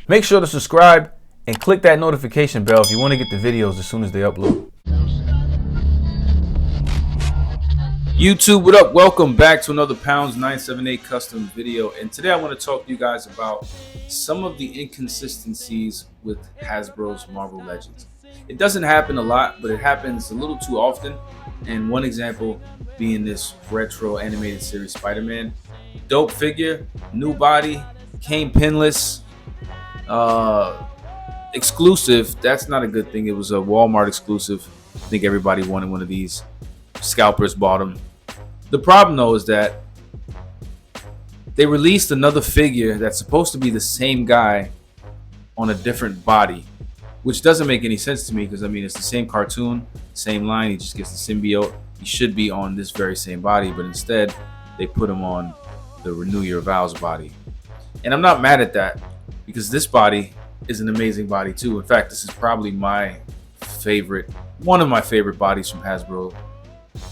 Make sure to subscribe and click that notification bell if you want to get the videos as soon as they upload. YouTube, what up? Welcome back to another Pounds 978 custom video. And today I want to talk to you guys about some of the inconsistencies with Hasbro's Marvel Legends. It doesn't happen a lot, but it happens a little too often. And one example being this retro animated series Spider-Man. Dope figure, new body, came pinless, exclusive. That's not a good thing. It was a Walmart exclusive. I think everybody wanted one of these. Scalpers bought them. The problem though is that they released another figure that's supposed to be the same guy on a different body, which doesn't make any sense to me because I mean it's the same cartoon, same line. He just gets the symbiote. He should be on this very same body, but instead they put him on the Renew Your Vows body. And I'm not mad at that because this body is an amazing body too. In fact, this is probably my favorite, one of my favorite bodies from Hasbro,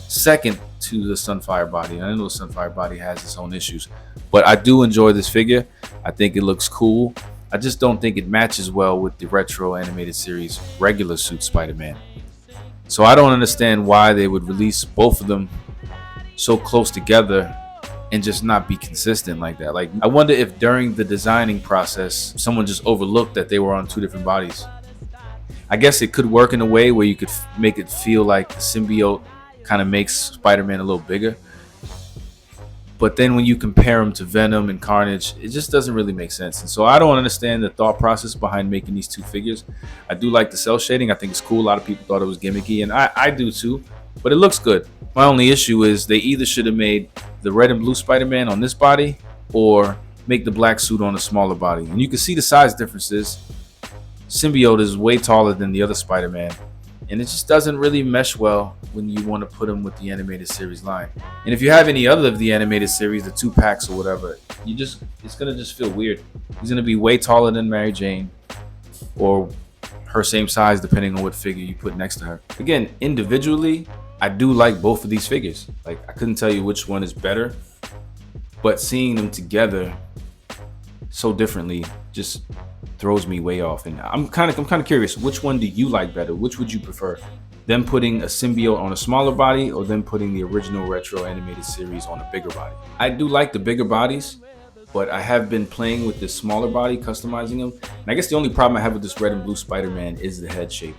second to the Sunfire body. I know the Sunfire body has its own issues, but I do enjoy this figure. I think it looks cool. I just don't think it matches well with the retro animated series regular suit Spider-Man. So I don't understand why they would release both of them so close together and just not be consistent like that. Like, I wonder if during the designing process, someone just overlooked that they were on two different bodies. I guess it could work in a way where you could make it feel like the symbiote kind of makes Spider-Man a little bigger. But then when you compare him to Venom and Carnage, it just doesn't really make sense. And so I don't understand the thought process behind making these two figures. I do like the cell shading. I think it's cool. A lot of people thought it was gimmicky, and I do too. But it looks good. My only issue is they either should have made the red and blue Spider-Man on this body or make the black suit on a smaller body. And you can see the size differences. Symbiote is way taller than the other Spider-Man. And it just doesn't really mesh well when you want to put him with the animated series line. And if you have any other of the animated series, the 2-packs or whatever, it's gonna just feel weird. He's gonna be way taller than Mary Jane, or her same size depending on what figure you put next to her. Again, individually, I do like both of these figures. Like, I couldn't tell you which one is better, but seeing them together so differently just throws me way off. And I'm kind of curious, which one do you like better? Which would you prefer? Them putting a symbiote on a smaller body or them putting the original retro animated series on a bigger body? I do like the bigger bodies, but I have been playing with this smaller body, customizing them. And I guess the only problem I have with this red and blue Spider-Man is the head shape.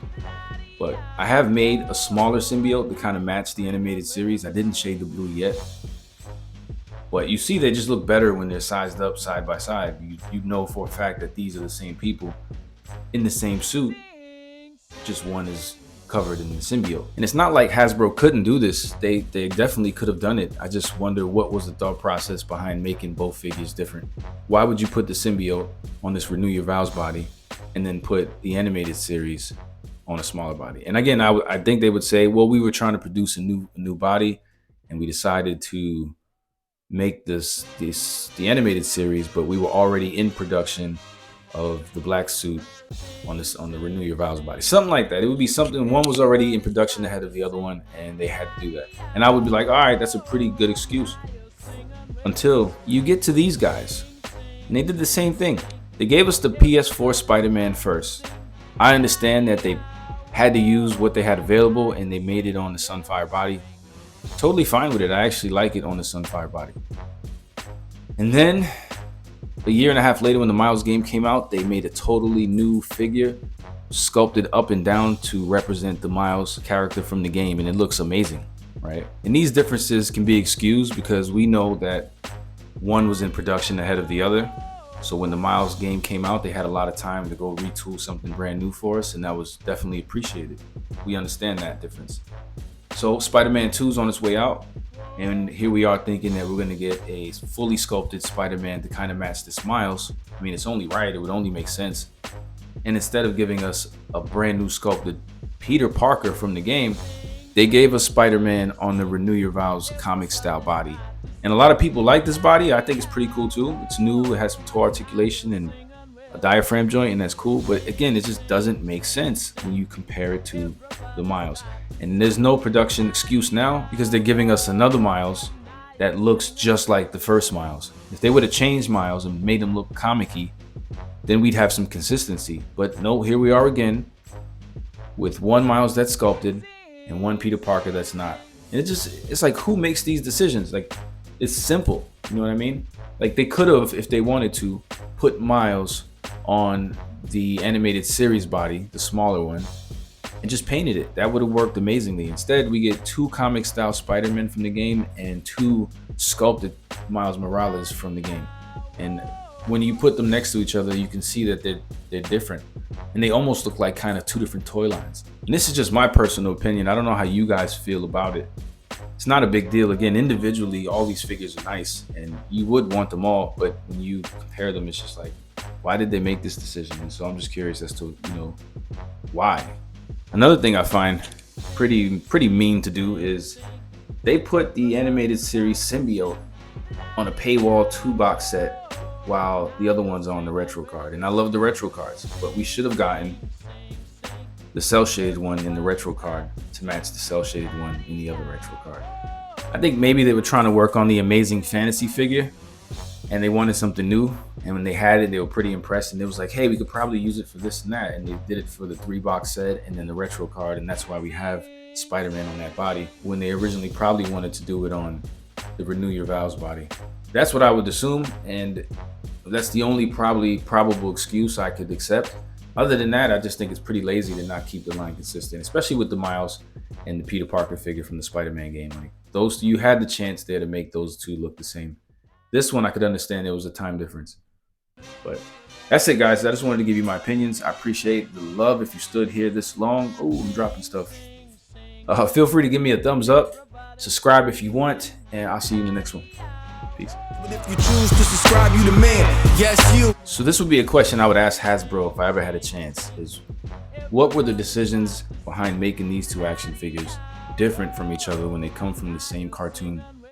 But I have made a smaller symbiote to kind of match the animated series. I didn't shade the blue yet. But you see, they just look better when they're sized up side by side. You know for a fact that these are the same people in the same suit. Just one is covered in the symbiote. And it's not like Hasbro couldn't do this. They definitely could have done it. I just wonder what was the thought process behind making both figures different. Why would you put the symbiote on this Renew Your Vows body and then put the animated series on a smaller body? And again, I think they would say, well, we were trying to produce a new body and we decided to make the animated series, but we were already in production of the black suit on the Renew Your Vows body. Something like that. It would be something, one was already in production ahead of the other one and they had to do that. And I would be like, all right, that's a pretty good excuse. Until you get to these guys. And they did the same thing. They gave us the PS4 Spider-Man first. I understand that they had to use what they had available and they made it on the Sunfire body. Totally fine with it. I actually like it on the Sunfire body. And then a year and a half later, when the Miles game came out, they made a totally new figure, sculpted up and down to represent the Miles character from the game, and it looks amazing, right? And these differences can be excused because we know that one was in production ahead of the other. So when the Miles game came out, they had a lot of time to go retool something brand new for us, and that was definitely appreciated. We understand that difference. So Spider-Man 2 is on its way out, and here we are thinking that we're going to get a fully sculpted Spider-Man to kind of match this Miles. I mean, it's only right, it would only make sense. And instead of giving us a brand new sculpted Peter Parker from the game, they gave us Spider-Man on the Renew Your Vows comic style body. And a lot of people like this body. I think it's pretty cool too. It's new, it has some toe articulation and a diaphragm joint, and that's cool. But again, it just doesn't make sense when you compare it to the Miles. And there's no production excuse now because they're giving us another Miles that looks just like the first Miles. If they would have changed Miles and made him look comic-y, then we'd have some consistency. But no, here we are again with one Miles that's sculpted and one Peter Parker that's not. And it's like, who makes these decisions? Like, it's simple. You know what I mean? Like, they could have, if they wanted to, put Miles on the animated series body, the smaller one, and just painted it. That would have worked amazingly. Instead, we get 2 comic style Spider-Man from the game and 2 sculpted Miles Morales from the game. And when you put them next to each other, you can see that they're different, and they almost look like kind of 2 different toy lines. And this is just my personal opinion. I don't know how you guys feel about it. It's not a big deal. Again, individually, all these figures are nice, and you would want them all. But when you compare them, it's just like, why did they make this decision? And so I'm just curious as to, why. Another thing I find pretty mean to do is they put the animated series symbiote on a paywall 2-box set, while the other one's on the retro card. And I love the retro cards, but we should have gotten the cell shaded one in the retro card to match the cell shaded one in the other retro card. I think maybe they were trying to work on the Amazing Fantasy figure, and they wanted something new. And when they had it, they were pretty impressed, and it was like, hey, we could probably use it for this and that. And they did it for the 3-box set and then the retro card, and that's why we have Spider-Man on that body, when they originally probably wanted to do it on the Renew Your Vows body. That's what I would assume, and that's the only probable excuse I could accept. Other than that, I just think it's pretty lazy to not keep the line consistent, especially with the Miles and the Peter Parker figure from the Spider-Man game. Like, those, you had the chance there to make those 2 look the same. This one, I could understand there was a time difference. But that's it, guys. I just wanted to give you my opinions. I appreciate the love if you stood here this long. Oh, I'm dropping stuff. Feel free to give me a thumbs up. Subscribe if you want, and I'll see you in the next one. Peace. If you choose to subscribe, you the man. Yes, you. So this would be a question I would ask Hasbro if I ever had a chance, is what were the decisions behind making these 2 action figures different from each other when they come from the same cartoon